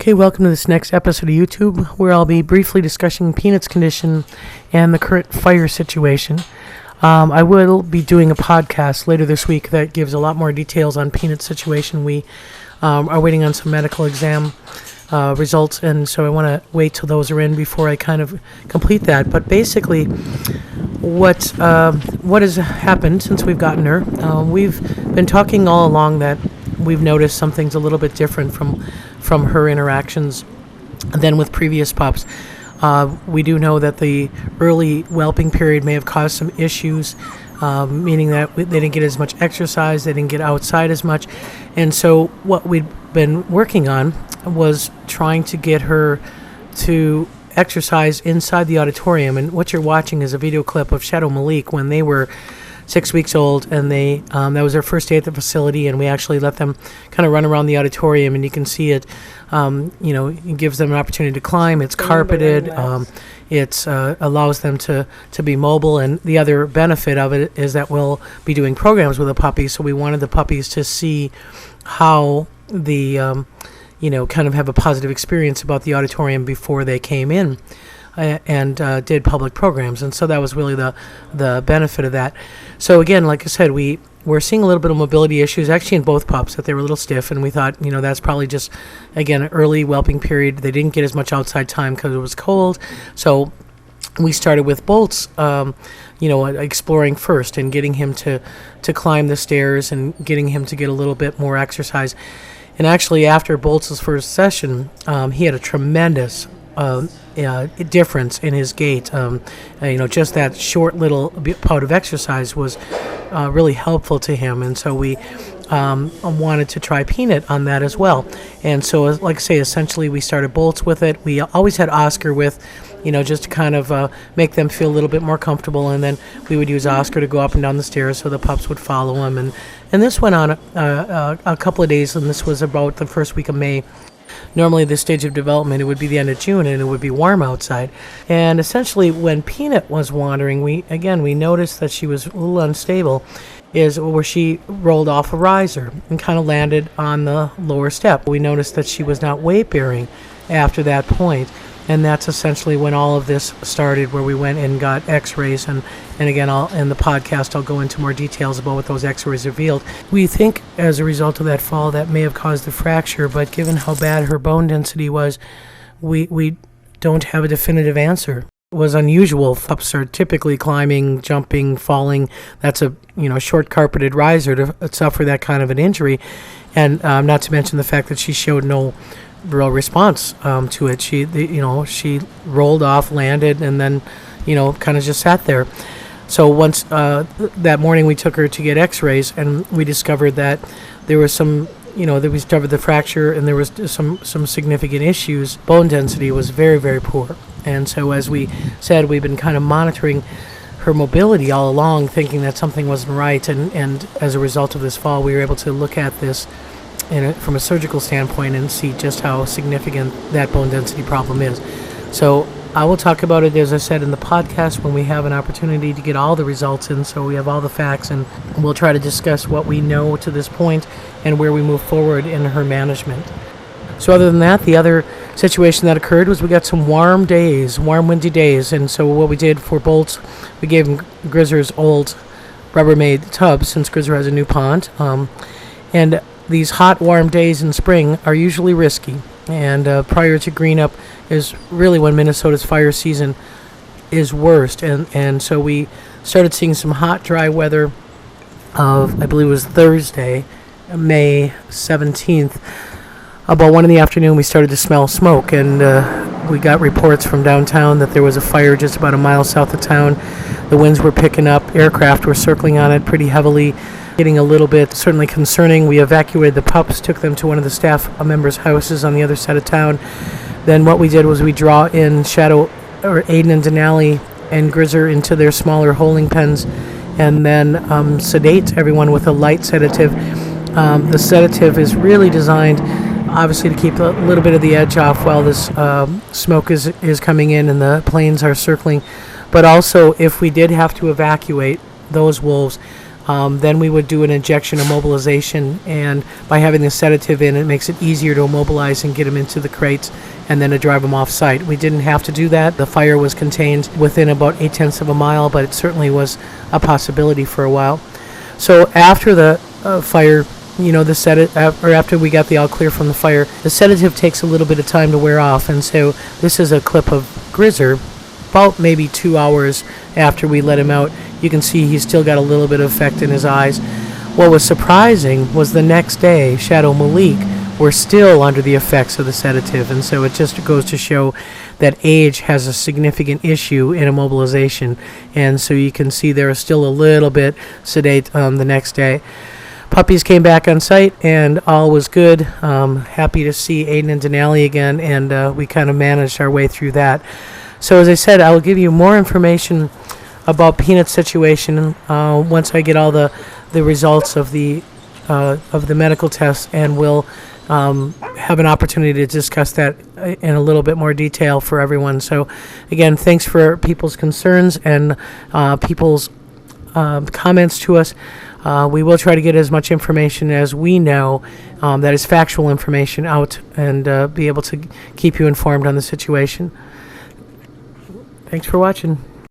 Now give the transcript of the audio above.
Okay, welcome to this next episode of YouTube, where I'll be briefly discussing Peanut's condition and the current fire situation. I will be doing a podcast later this week that gives a lot more details on Peanut's situation. We are waiting on some medical exam results, and so I want to wait till those are in before I kind of complete that. But basically, what has happened since we've gotten her, we've been talking all along that we've noticed something's a little bit different from her interactions than with previous pups. We do know that the early whelping period may have caused some issues, meaning that they didn't get as much exercise, they didn't get outside as much. And so what we'd been working on was trying to get her to exercise inside the auditorium. And what you're watching is a video clip of Shadow Malik when they were 6 weeks old, and that was their first day at the facility, and we actually let them kind of run around the auditorium, and you can see it. It gives them an opportunity to climb. It's carpeted. It allows them to be mobile, and the other benefit of it is that we'll be doing programs with the puppies. So we wanted the puppies to see how the kind of have a positive experience about the auditorium before they came in. And did public programs, and so that was really the benefit of that. So again, like I said, we're seeing a little bit of mobility issues actually in both pups, that they were a little stiff, and we thought that's probably just, again, early whelping period. They didn't get as much outside time because it was cold, so we started with Bolt's exploring first and getting him to climb the stairs and getting him to get a little bit more exercise. And actually, after Bolt's first session, he had a tremendous difference in his gait. Just that short little bout of exercise was really helpful to him, and so we wanted to try Peanut on that as well. And so, like I say, essentially we started Bolt's with it. We always had Oscar with, just to kind of make them feel a little bit more comfortable, and then we would use Oscar to go up and down the stairs so the pups would follow him. And this went on a couple of days, and this was about the first week of May. Normally, this stage of development, it would be the end of June, and it would be warm outside. And essentially, when Peanut was wandering, we noticed that she was a little unstable, is where she rolled off a riser and kind of landed on the lower step. We noticed that she was not weight-bearing after that point, and that's essentially when all of this started, where we went and got x-rays, and again, in the podcast, I'll go into more details about what those x-rays revealed. We think as a result of that fall that may have caused the fracture, but given how bad her bone density was, we don't have a definitive answer. It was unusual. Pups are typically climbing, jumping, falling. That's a short carpeted riser to suffer that kind of an injury, and not to mention the fact that she showed no real response to it. She rolled off, landed, and then kind of just sat there. So once that morning we took her to get x-rays, and we discovered that there was some we discovered the fracture, and there was some significant issues. Bone density was very, very poor, and so as we said, we've been kind of monitoring her mobility all along, thinking that something wasn't right, and as a result of this fall, we were able to look at this from a surgical standpoint and see just how significant that bone density problem is. So I will talk about it, as I said, in the podcast when we have an opportunity to get all the results in, so we have all the facts, and we'll try to discuss what we know to this point and where we move forward in her management. So other than that, the other situation that occurred was we got some warm, windy days, and so what we did for Bolt's, we gave him Grizzer's old Rubbermaid tub, since Grizzer has a new pond, and these hot, warm days in spring are usually risky, and prior to green up is really when Minnesota's fire season is worst, and so we started seeing some hot, dry weather of, I believe it was Thursday, May 17th. About 1 in the afternoon, we started to smell smoke, and we got reports from downtown that there was a fire just about a mile south of town. The winds were picking up, aircraft were circling on it pretty heavily, getting a little bit certainly concerning. We evacuated the pups, took them to one of the staff members' houses on the other side of town. Then what we did was we draw in Aiden and Denali and Grizzer into their smaller holding pens, and then sedate everyone with a light sedative. The sedative is really designed, obviously, to keep a little bit of the edge off while this smoke is coming in and the planes are circling. But also, if we did have to evacuate those wolves, Then we would do an injection immobilization, and by having the sedative in, it makes it easier to immobilize and get him into the crates and then to drive him off site. We didn't have to do that. The fire was contained within about 0.8 of a mile, but it certainly was a possibility for a while. So after the fire, the sedative, or after we got the all clear from the fire, the sedative takes a little bit of time to wear off, and so this is a clip of Grizzer about maybe 2 hours after we let him out. You can see he's still got a little bit of effect in his eyes. What was surprising was the next day, Shadow Malik were still under the effects of the sedative, and so it just goes to show that age has a significant issue in immobilization, and so you can see they're still a little bit sedate the next day. Puppies came back on site, and all was good. Happy to see Aiden and Denali again, and we kind of managed our way through that. So as I said, I will give you more information about Peanut's situation once I get all the results of the medical tests, and we'll have an opportunity to discuss that in a little bit more detail for everyone. So again, thanks for people's concerns and people's comments to us. We will try to get as much information as we know that is factual information out, and be able to keep you informed on the situation. Thanks for watching.